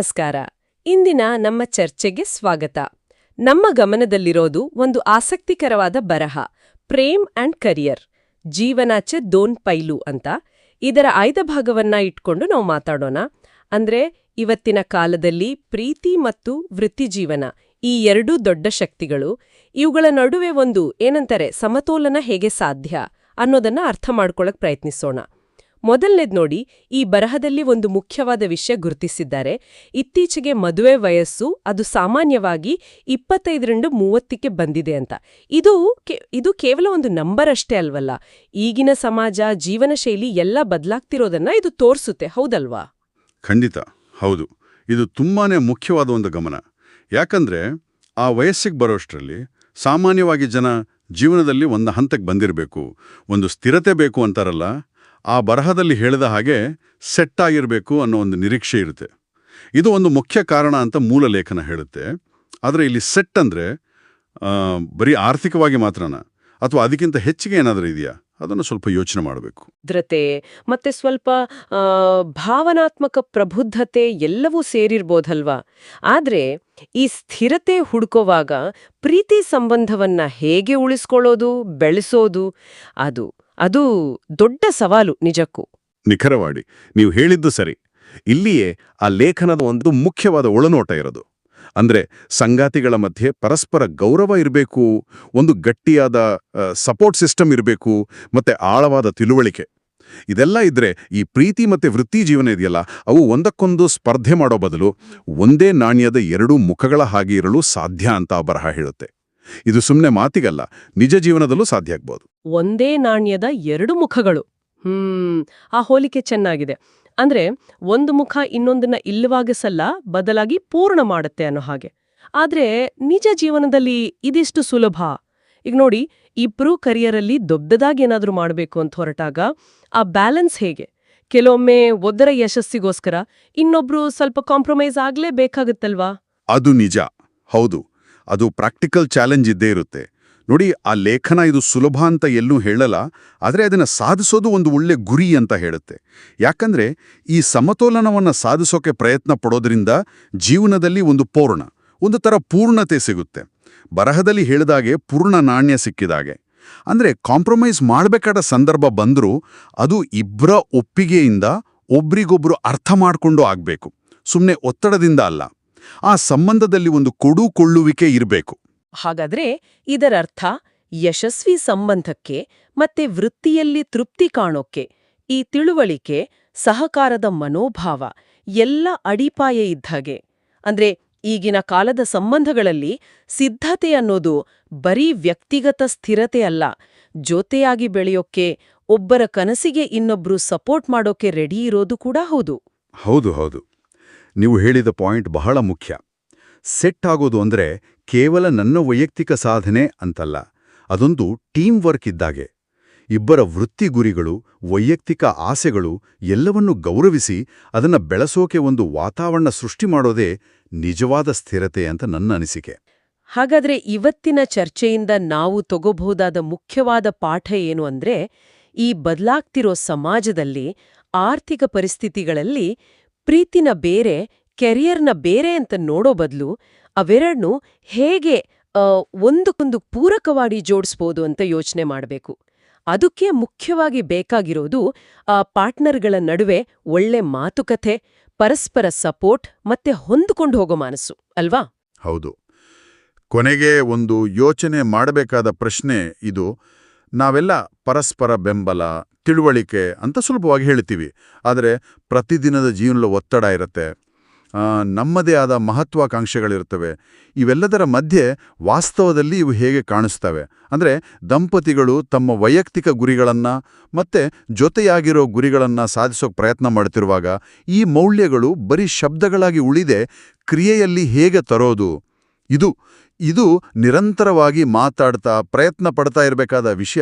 ನಮಸ್ಕಾರ. ಇಂದಿನ ನಮ್ಮ ಚರ್ಚೆಗೆ ಸ್ವಾಗತ. ನಮ್ಮ ಗಮನದಲ್ಲಿರೋದು ಒಂದು ಆಸಕ್ತಿಕರವಾದ ಬರಹ, ಪ್ರೇಮ್ ಅಂಡ್ ಕರಿಯರ್, ಜೀವನಾಚೆ ದೋನ್ ಪೈಲು ಅಂತ. ಇದರ ಆಯ್ದ ಭಾಗವನ್ನ ಇಟ್ಕೊಂಡು ನಾವು ಮಾತಾಡೋಣ. ಅಂದ್ರೆ ಇವತ್ತಿನ ಕಾಲದಲ್ಲಿ ಪ್ರೀತಿ ಮತ್ತು ವೃತ್ತಿಜೀವನ, ಈ ಎರಡೂ ದೊಡ್ಡ ಶಕ್ತಿಗಳು, ಇವುಗಳ ನಡುವೆ ಒಂದು ಏನಂತಾರೆ ಸಮತೋಲನ ಹೇಗೆ ಸಾಧ್ಯ ಅನ್ನೋದನ್ನ ಅರ್ಥ ಮಾಡ್ಕೊಳ್ಳೋಕೆ ಪ್ರಯತ್ನಿಸೋಣ. ಮೊದಲನೇದ್ ನೋಡಿ, ಈ ಬರಹದಲ್ಲಿ ಒಂದು ಮುಖ್ಯವಾದ ವಿಷಯ ಗುರುತಿಸಿದ್ದಾರೆ. ಇತ್ತೀಚೆಗೆ ಮದುವೆ ವಯಸ್ಸು ಅದು ಸಾಮಾನ್ಯವಾಗಿ 25-30ಕ್ಕೆ ಬಂದಿದೆ ಅಂತ. ಇದು ಕೇವಲ ಒಂದು ನಂಬರ್ ಅಷ್ಟೇ ಅಲ್ವಲ್ಲ, ಈಗಿನ ಸಮಾಜ, ಜೀವನ ಶೈಲಿ ಎಲ್ಲ ಬದಲಾಗ್ತಿರೋದನ್ನ ಇದು ತೋರಿಸುತ್ತೆ, ಹೌದಲ್ವಾ? ಖಂಡಿತ ಹೌದು. ಇದು ತುಂಬಾನೇ ಮುಖ್ಯವಾದ ಒಂದು ಗಮನ. ಯಾಕಂದ್ರೆ ಆ ವಯಸ್ಸಿಗೆ ಬರೋಷ್ಟರಲ್ಲಿ ಸಾಮಾನ್ಯವಾಗಿ ಜನ ಜೀವನದಲ್ಲಿ ಒಂದು ಹಂತಕ್ಕೆ ಬಂದಿರಬೇಕು, ಒಂದು ಸ್ಥಿರತೆ ಬೇಕು ಅಂತಾರಲ್ಲ, ಆ ಬರಹದಲ್ಲಿ ಹೇಳಿದ ಹಾಗೆ ಸೆಟ್ ಆಗಿರಬೇಕು ಅನ್ನೋ ಒಂದು ನಿರೀಕ್ಷೆ ಇರುತ್ತೆ. ಇದು ಒಂದು ಮುಖ್ಯ ಕಾರಣ ಅಂತ ಮೂಲ ಲೇಖನ ಹೇಳುತ್ತೆ. ಆದರೆ ಇಲ್ಲಿ ಸೆಟ್ ಅಂದರೆ ಬರೀ ಆರ್ಥಿಕವಾಗಿ ಮಾತ್ರನ, ಅಥವಾ ಅದಕ್ಕಿಂತ ಹೆಚ್ಚಿಗೆ ಏನಾದರೂ ಇದೆಯಾ? ಅದನ್ನು ಸ್ವಲ್ಪ ಯೋಚನೆ ಮಾಡಬೇಕು. ಭದ್ರತೆ ಮತ್ತೆ ಸ್ವಲ್ಪ ಭಾವನಾತ್ಮಕ ಪ್ರಬುದ್ಧತೆ ಎಲ್ಲವೂ ಸೇರಿರ್ಬೋದಲ್ವಾ? ಆದ್ರೆ ಈ ಸ್ಥಿರತೆ ಹುಡುಕೋವಾಗ ಪ್ರೀತಿ ಸಂಬಂಧವನ್ನ ಹೇಗೆ ಉಳಿಸ್ಕೊಳ್ಳೋದು, ಬೆಳೆಸೋದು, ಅದು ದೊಡ್ಡ ಸವಾಲು ನಿಜಕ್ಕೂ. ನಿಖರವಾಡಿ ನೀವು ಹೇಳಿದ್ದು ಸರಿ. ಇಲ್ಲಿಯೇ ಆ ಲೇಖನದ ಒಂದು ಮುಖ್ಯವಾದ ಒಳನೋಟ ಇರೋದು. ಅಂದ್ರೆ ಸಂಗಾತಿಗಳ ಮಧ್ಯೆ ಪರಸ್ಪರ ಗೌರವ ಇರಬೇಕು, ಒಂದು ಗಟ್ಟಿಯಾದ ಸಪೋರ್ಟ್ ಸಿಸ್ಟಮ್ ಇರಬೇಕು, ಮತ್ತೆ ಆಳವಾದ ತಿಳುವಳಿಕೆ. ಇದೆಲ್ಲ ಇದ್ರೆ ಈ ಪ್ರೀತಿ ಮತ್ತೆ ವೃತ್ತಿ ಜೀವನ ಇದೆಯಲ್ಲ, ಅವು ಒಂದಕ್ಕೊಂದು ಸ್ಪರ್ಧೆ ಮಾಡೋ ಬದಲು ಒಂದೇ ನಾಣ್ಯದ ಎರಡೂ ಮುಖಗಳ ಹಾಗೆ ಇರಲು ಸಾಧ್ಯ ಅಂತ ಆ ಬರಹ ಹೇಳುತ್ತೆ. ಇದು ಸುಮ್ಮನೆ ಮಾತಿಗಲ್ಲ, ನಿಜ ಜೀವನದಲ್ಲೂ ಸಾಧ್ಯ ಆಗ್ಬೋದು. ಒಂದೇ ನಾಣ್ಯದ ಎರಡು ಮುಖಗಳು. ಆ ಹೋಲಿಕೆ ಚೆನ್ನಾಗಿದೆ. ಅಂದ್ರೆ ಒಂದು ಮುಖ ಇನ್ನೊಂದನ್ನ ಇಲ್ಲವಾಗಿಸಲ್ಲ, ಬದಲಾಗಿ ಪೂರ್ಣ ಮಾಡುತ್ತೆ ಅನ್ನೋ ಹಾಗೆ. ಆದ್ರೆ ನಿಜ ಜೀವನದಲ್ಲಿ ಇದಿಷ್ಟು ಸುಲಭ? ಈಗ ನೋಡಿ, ಇಬ್ರು ಕರಿಯರಲ್ಲಿ ದೊಡ್ಡದಾಗಿ ಏನಾದ್ರೂ ಮಾಡಬೇಕು ಅಂತ ಹೊರಟಾಗ ಆ ಬ್ಯಾಲೆನ್ಸ್ ಹೇಗೆ? ಕೆಲವೊಮ್ಮೆ ಒಬ್ಬರ ಯಶಸ್ಸಿಗೋಸ್ಕರ ಇನ್ನೊಬ್ರು ಸ್ವಲ್ಪ ಕಾಂಪ್ರಮೈಸ್ ಆಗ್ಲೇಬೇಕಾಗುತ್ತಲ್ವಾ? ಅದು ನಿಜ, ಹೌದು. ಅದು ಪ್ರಾಕ್ಟಿಕಲ್ ಚಾಲೆಂಜ್ ಇದ್ದೇ ಇರುತ್ತೆ. ನೋಡಿ, ಆ ಲೇಖನ ಇದು ಸುಲಭ ಅಂತ ಎಲ್ಲೂ ಹೇಳಲ್ಲ, ಆದರೆ ಅದನ್ನು ಸಾಧಿಸೋದು ಒಂದು ಒಳ್ಳೆ ಗುರಿ ಅಂತ ಹೇಳುತ್ತೆ. ಯಾಕಂದ್ರೆ ಈ ಸಮತೋಲನವನ್ನು ಸಾಧಿಸೋಕೆ ಪ್ರಯತ್ನ ಪಡೋದ್ರಿಂದ ಜೀವನದಲ್ಲಿ ಒಂದು ಥರ ಪೂರ್ಣತೆ ಸಿಗುತ್ತೆ. ಬರಹದಲ್ಲಿ ಹೇಳಿದಾಗೆ ಪೂರ್ಣ ನಾಣ್ಯ ಸಿಕ್ಕಿದಾಗೆ. ಅಂದ್ರೆ ಕಾಂಪ್ರಮೈಸ್ ಮಾಡಬೇಕಾದ ಸಂದರ್ಭ ಬಂದರೂ ಅದು ಇಬ್ಬರ ಒಪ್ಪಿಗೆಯಿಂದ ಒಬ್ರಿಗೊಬ್ರು ಅರ್ಥ ಮಾಡ್ಕೊಂಡು ಆಗ್ಬೇಕು, ಸುಮ್ಮನೆ ಒತ್ತಡದಿಂದ ಅಲ್ಲ. ಆ ಸಂಬಂಧದಲ್ಲಿ ಒಂದು ಕೊಡುಕೊಳ್ಳುವಿಕೆ ಇರಬೇಕು. ಹಾಗಾದ್ರೆ ಇದರರ್ಥ ಯಶಸ್ವಿ ಸಂಬಂಧಕ್ಕೆ ಮತ್ತೆ ವೃತ್ತಿಯಲ್ಲಿ ತೃಪ್ತಿ ಕಾಣೋಕ್ಕೆ ಈ ತಿಳುವಳಿಕೆ, ಸಹಕಾರದ ಮನೋಭಾವ ಎಲ್ಲ ಅಡಿಪಾಯ ಇದ್ದಾಗೆ. ಅಂದ್ರೆ ಈಗಿನ ಕಾಲದ ಸಂಬಂಧಗಳಲ್ಲಿ ಸಿದ್ಧತೆ ಅನ್ನೋದು ಬರೀ ವ್ಯಕ್ತಿಗತ ಸ್ಥಿರತೆ ಅಲ್ಲ, ಜೊತೆಯಾಗಿ ಬೆಳೆಯೋಕ್ಕೆ, ಒಬ್ಬರ ಕನಸಿಗೆ ಇನ್ನೊಬ್ರು ಸಪೋರ್ಟ್ ಮಾಡೋಕೆ ರೆಡಿ ಇರೋದು ಕೂಡ ಹೌದು. ಹೌದು. ನೀವು ಹೇಳಿದ ಪಾಯಿಂಟ್ ಬಹಳ ಮುಖ್ಯ. ಸೆಟ್ ಆಗೋದು ಅಂದ್ರೆ ಕೇವಲ ನನ್ನ ವೈಯಕ್ತಿಕ ಸಾಧನೆ ಅಂತಲ್ಲ, ಅದೊಂದು ಟೀಮ್ ವರ್ಕ್ ಇದ್ದಾಗೆ. ಇಬ್ಬರ ವೃತ್ತಿ ಗುರಿಗಳು, ವೈಯಕ್ತಿಕ ಆಸೆಗಳು ಎಲ್ಲವನ್ನೂ ಗೌರವಿಸಿ ಅದನ್ನ ಬೆಳೆಸೋಕೆ ಒಂದು ವಾತಾವರಣ ಸೃಷ್ಟಿ ಮಾಡೋದೇ ನಿಜವಾದ ಸ್ಥಿರತೆ ಅಂತ ನನ್ನ ಅನಿಸಿಕೆ. ಹಾಗಾದ್ರೆ ಇವತ್ತಿನ ಚರ್ಚೆಯಿಂದ ನಾವು ತಗೋಬಹುದಾದ ಮುಖ್ಯವಾದ ಪಾಠ ಏನು ಅಂದ್ರೆ, ಈ ಬದಲಾಗ್ತಿರೋ ಸಮಾಜದಲ್ಲಿ, ಆರ್ಥಿಕ ಪರಿಸ್ಥಿತಿಗಳಲ್ಲಿ ಪ್ರೀತಿನ ಬೇರೆ, ಕೆರಿಯರ್ನ ಬೇರೆ ಅಂತ ನೋಡೋ ಬದಲು ಅವೆರಡನ್ನೂ ಹೇಗೆ ಒಂದಕ್ಕೊಂದು ಪೂರಕವಾಗಿ ಜೋಡಿಸ್ಬೋದು ಅಂತ ಯೋಚನೆ ಮಾಡಬೇಕು. ಅದಕ್ಕೆ ಮುಖ್ಯವಾಗಿ ಬೇಕಾಗಿರೋದು ಪಾರ್ಟ್ನರ್ಗಳ ನಡುವೆ ಒಳ್ಳೆ ಮಾತುಕತೆ, ಪರಸ್ಪರ ಸಪೋರ್ಟ್ ಮತ್ತೆ ಹೊಂದಿಕೊಂಡು ಹೋಗೋ ಮನಸ್ಸು ಅಲ್ವಾ? ಹೌದು. ಕೊನೆಗೆ ಒಂದು ಯೋಚನೆ ಮಾಡಬೇಕಾದ ಪ್ರಶ್ನೆ ಇದು. ನಾವೆಲ್ಲ ಪರಸ್ಪರ ಬೆಂಬಲ, ತಿಳುವಳಿಕೆ ಅಂತ ಸುಲಭವಾಗಿ ಹೇಳ್ತೀವಿ. ಆದರೆ ಪ್ರತಿದಿನದ ಜೀವನದ ಒತ್ತಡ ಇರುತ್ತೆ, ನಮ್ಮದೇ ಆದ ಮಹತ್ವಾಕಾಂಕ್ಷೆಗಳಿರ್ತವೆ. ಇವೆಲ್ಲದರ ಮಧ್ಯೆ ವಾಸ್ತವದಲ್ಲಿ ಇವು ಹೇಗೆ ಕಾಣಿಸ್ತವೆ ಅಂದರೆ, ದಂಪತಿಗಳು ತಮ್ಮ ವೈಯಕ್ತಿಕ ಗುರಿಗಳನ್ನು ಮತ್ತೆ ಜೊತೆಯಾಗಿರೋ ಗುರಿಗಳನ್ನು ಸಾಧಿಸೋಕೆ ಪ್ರಯತ್ನ ಮಾಡ್ತಿರುವಾಗ ಈ ಮೌಲ್ಯಗಳು ಬರೀ ಶಬ್ದಗಳಾಗಿ ಉಳಿದೆ ಕ್ರಿಯೆಯಲ್ಲಿ ಹೇಗೆ ತರೋದು? ಇದು ನಿರಂತರವಾಗಿ ಮಾತಾಡ್ತಾ ಪ್ರಯತ್ನ ಪಡ್ತಾ ಇರಬೇಕಾದ ವಿಷಯ.